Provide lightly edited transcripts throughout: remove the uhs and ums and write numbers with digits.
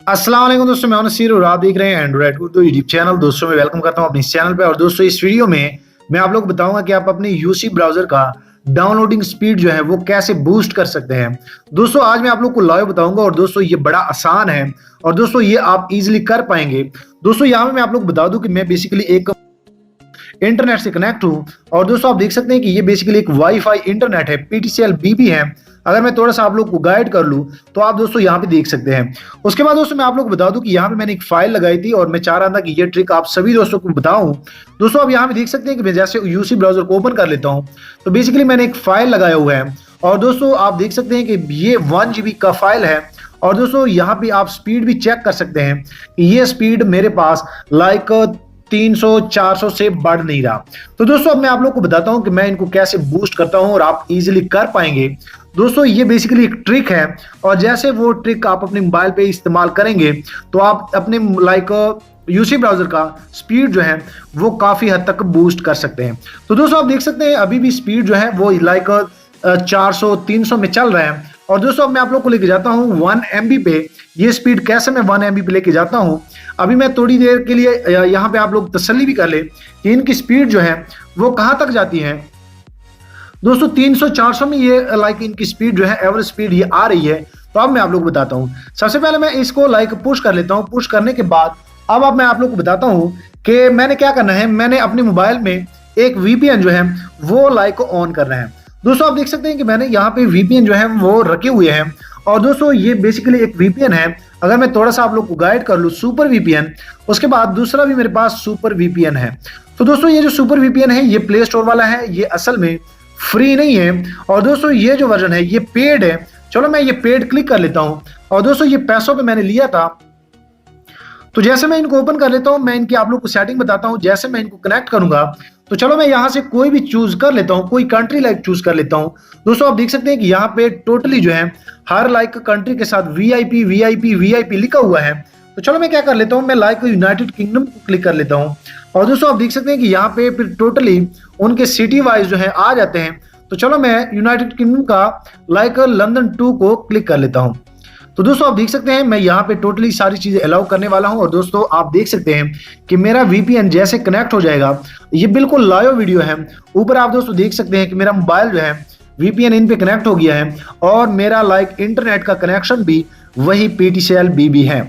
अस्सलाम वालेकुम दोस्तों, मैं नसीर और आप देख रहे हैं एंड्रॉइड उर्दू यूट्यूब चैनल। दोस्तों मैं वेलकम करता हूं अपने इस चैनल पे। और दोस्तों इस वीडियो में मैं आप लोग बताऊंगा कि आप अपने यूसी ब्राउजर का डाउनलोडिंग स्पीड जो है वो कैसे बूस्ट कर सकते हैं। दोस्तों आज मैं आप लोग को लाइव बताऊंगा और दोस्तों ये बड़ा आसान है और दोस्तों ये आप इजीली कर पाएंगे। दोस्तों यहाँ पे मैं आप लोग बता दूं कि मैं बेसिकली एक इंटरनेट से कनेक्ट हूँ और दोस्तों आप देख सकते हैं कि ये बेसिकली एक वाईफाई इंटरनेट है, पीटीसीएल बीबी है। अगर मैं थोड़ा सा आप लोग को गाइड कर लूँ तो आप दोस्तों यहाँ पे देख सकते हैं। उसके बाद दोस्तों मैं आप लोग को बता दूं कि यहाँ पे मैंने एक फाइल लगाई थी और मैं चाह रहा था कि ये ट्रिक आप सभी दोस्तों को बताऊं। दोस्तों आप यहाँ पे देख सकते हैं कि मैं जैसे यूसी ब्राउजर को ओपन कर लेता हूँ तो बेसिकली मैंने एक फाइल लगाया हुआ है और दोस्तों आप देख सकते हैं कि ये 1 GB का फाइल है। और दोस्तों यहाँ पे आप स्पीड भी चेक कर सकते हैं कि ये स्पीड मेरे पास लाइक 300-400 से बढ़ नहीं रहा। तो दोस्तों अब मैं आप लोग को बताता हूं कि मैं इनको कैसे बूस्ट करता हूं और आप इजीली कर पाएंगे। दोस्तों ये बेसिकली एक ट्रिक है और जैसे वो ट्रिक आप अपने मोबाइल पे इस्तेमाल करेंगे तो आप अपने लाइक यूसी ब्राउजर का स्पीड जो है वो काफी हद तक बूस्ट कर सकते हैं। तो दोस्तों आप देख सकते हैं अभी भी स्पीड जो है वो लाइक 400-300 में चल रहा है। और दोस्तों अब मैं आप लोग को लेके जाता हूँ 1 MB पे। ये स्पीड कैसे मैं 1 MB पे लेके जाता हूँ अभी मैं थोड़ी देर के लिए यहाँ पे आप लोग तसल्ली भी कर ले कि इनकी स्पीड जो है वो कहाँ तक जाती है। दोस्तों 300-400 में ये लाइक इनकी स्पीड जो है एवरेज स्पीड ये आ रही है। तो अब मैं आप लोग को बताता हूँ। सबसे पहले मैं इसको लाइक पुश कर लेता हूँ। पुश करने के बाद अब मैं आप लोग को बताता हूँ कि मैंने क्या करना है। मैंने अपने मोबाइल में एक VPN जो है वो लाइक ऑन करना है। दोस्तों आप देख सकते हैं कि मैंने यहाँ पे VPN जो है वो रखे हुए हैं और दोस्तों ये बेसिकली एक VPN है। अगर मैं थोड़ा सा आप लोग को गाइड कर लूँ, सुपर VPN, उसके बाद दूसरा भी मेरे पास सुपर VPN है। तो दोस्तों ये जो सुपर VPN है ये प्ले स्टोर वाला है, ये असल में फ्री नहीं है। और दोस्तों ये जो वर्जन है ये पेड है। चलो मैं ये पेड क्लिक कर लेता हूँ और दोस्तों ये पैसों पे मैंने लिया था। तो जैसे मैं इनको ओपन कर लेता हूँ, मैं इनकी आप लोग को सेटिंग बताता हूँ। जैसे मैं इनको कनेक्ट करूंगा तो चलो मैं यहाँ से कोई भी चूज कर लेता हूँ, कोई कंट्री लाइक चूज कर लेता हूँ। दोस्तों आप देख सकते हैं कि यहाँ पे टोटली जो है हर लाइक कंट्री के साथ VIP VIP VIP लिखा हुआ है। तो चलो मैं क्या कर लेता हूँ, मैं लाइक यूनाइटेड किंगडम को क्लिक कर लेता हूँ। और दोस्तों आप देख सकते हैं कि यहाँ पे फिर टोटली उनके सिटी वाइज जो है आ जाते हैं। तो चलो मैं यूनाइटेड किंगडम का लाइक लंदन 2 को क्लिक कर लेता हूँ। तो दोस्तों आप देख सकते हैं मैं यहाँ पे टोटली सारी चीजें अलाउ करने वाला हूँ। और दोस्तों आप देख सकते हैं कि मेरा VPN जैसे कनेक्ट हो जाएगा, ये बिल्कुल लाइव वीडियो है। ऊपर आप दोस्तों देख सकते हैं कि मेरा मोबाइल जो है VPN इन पे कनेक्ट हो गया है और मेरा लाइक इंटरनेट का कनेक्शन भी वही PTCL BB है।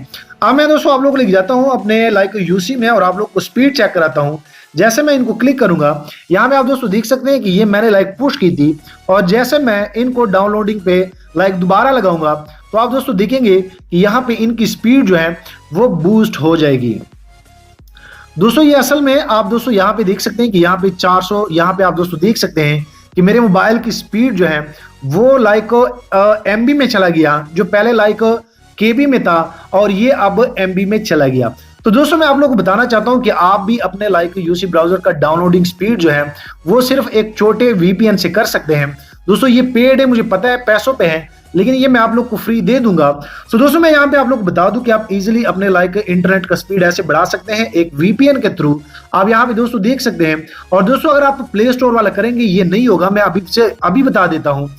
अब मैं दोस्तों आप लोग को लेके जाता हूँ अपने लाइक यूसी में और आप लोग को स्पीड चेक कराता हूँ। जैसे मैं इनको क्लिक करूंगा यहाँ पे आप दोस्तों देख सकते हैं कि ये मैंने लाइक पुश की थी और जैसे मैं इनको डाउनलोडिंग पे लाइक दोबारा लगाऊंगा तो आप दोस्तों देखेंगे कि यहाँ पे इनकी स्पीड जो है वो बूस्ट हो जाएगी। दोस्तों ये असल में आप दोस्तों यहाँ पे देख सकते हैं कि यहाँ पे 400, यहाँ पे आप दोस्तों देख सकते हैं कि मेरे मोबाइल की स्पीड जो है वो लाइक MB में चला गया, जो पहले लाइक KB में था और ये अब MB में चला गया। तो दोस्तों मैं आप लोगों को बताना चाहता हूं कि आप भी अपने लाइक यूसी ब्राउजर का डाउनलोडिंग स्पीड जो है वो सिर्फ एक छोटे VPN से कर सकते हैं। दोस्तों ये पेड है, मुझे पता है पैसों पे है, लेकिन ये मैं आप लोग को फ्री दे दूंगा। तो दोस्तों मैं यहाँ पे आप लोग को बता दूं कि आप इजीली अपने लाइक इंटरनेट का स्पीड ऐसे बढ़ा सकते हैं एक VPN के थ्रू। आप यहाँ पे दोस्तों देख सकते हैं। और दोस्तों अगर आप प्ले स्टोर वाला करेंगे ये नहीं होगा, मैं अभी बता देता हूँ।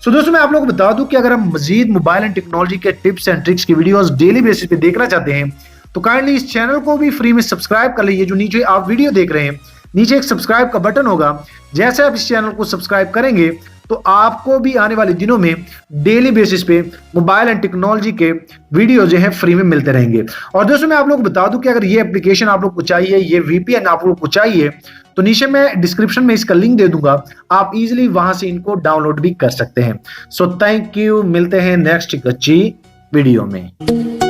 सो दोस्तों मैं आप लोगों को बता दूं कि अगर हम मजीद मोबाइल एंड टेक्नोलॉजी के टिप्स एंड ट्रिक्स की वीडियोस डेली बेसिस पे देखना चाहते हैं तो काइंडली इस चैनल को भी फ्री में सब्सक्राइब कर लीजिए। जो नीचे आप वीडियो देख रहे हैं नीचे एक सब्सक्राइब का बटन होगा। जैसे आप इस चैनल को सब्सक्राइब करेंगे तो आपको भी आने वाले दिनों में डेली बेसिस पे मोबाइल एंड टेक्नोलॉजी के वीडियो जो है फ्री में मिलते रहेंगे। और दोस्तों मैं आप लोग को बता दूं कि अगर ये एप्लीकेशन आप लोग को चाहिए, ये VPN आप लोग को चाहिए तो नीचे मैं डिस्क्रिप्शन में इसका लिंक दे दूंगा, आप इजीली वहां से इनको डाउनलोड भी कर सकते हैं। सो थैंक यू, मिलते हैं नेक्स्ट एक अच्छी वीडियो में।